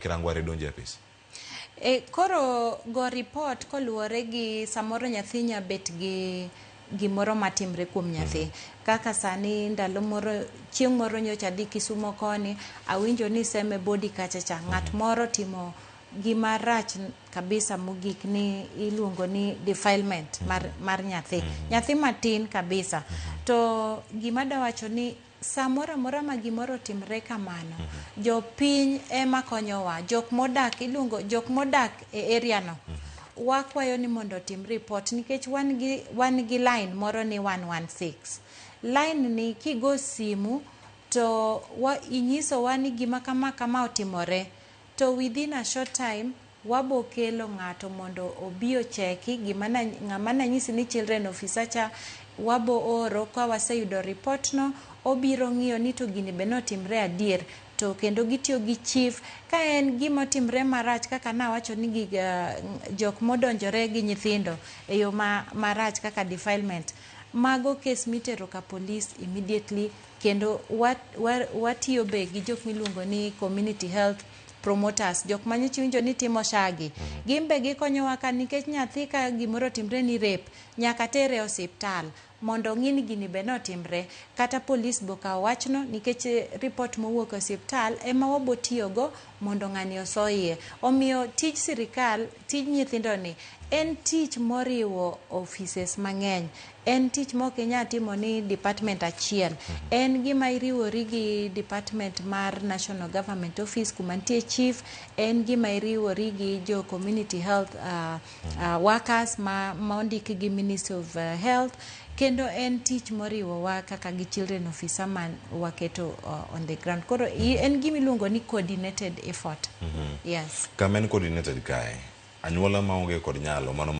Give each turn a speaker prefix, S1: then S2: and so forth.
S1: Kirangware donje apis.
S2: Koro go report koluwore gi samoro nyathi nyabet gi gimoro matimre kuom nyathi. Kaka sani ndalo moro chieng' moro nyocha dhi Kisumo koni awinjo ni seme body kachacha ng'at moro timo gima rach kabisa mogik ni iluongo ni defilement mar nyathi. Nyathi matin kabisa. To gima dawacho ni samora mora ma gimoro timre kamano, jopiny ema konyowa, jok modak e area no. Wakwayo ni mondo tim report nikech wan gi line moro ni 116. Line ni kigo simu to inyiso wani gima kama otimore, to within a short time wabo kelo ng'ato mondo obi ocheki ng'ama nanyisi ni children officer cha, wabo oro ka waseyudo report no, obiro ng'iyo ni to gini be notimre adier, to kendo gitiyo gi chief ka en gima timre marach kaka nawacho ni jok modonjore gi nyithindo e yo marach kaka defilement. Mago case mitero ka police immediately, kendo watiyo be gi jok miluongo ni community health promoters, jok manyichi winjo ni timo shagi. Gimbe gikonyowa ka nikech nyathi ka gimoro timre ni rape, nyaka tere e osiptal mondo ng'ini gini be notimre, kata police boka wachno nikech report mowuok e osiptal ema wabo tiyogo mondo ng'ani osoyie. Omiyo tij sirikal, tij nyithindo ni en tich moriwo offices mang'eny. En tich mokinya timo ni department achiel. En gima iriwori gi department mar National Government Office kumantie chief, en gima iriwori gi jo community health workers ma ondik gi Ministry of Health, kendo en tich moriwowa kaka gi children officer man waketo on the ground. Koro en gima iluongo ni coordinated effort. Yes.
S1: Kamen coordinated kae, anyuola maonge kod nyalo mano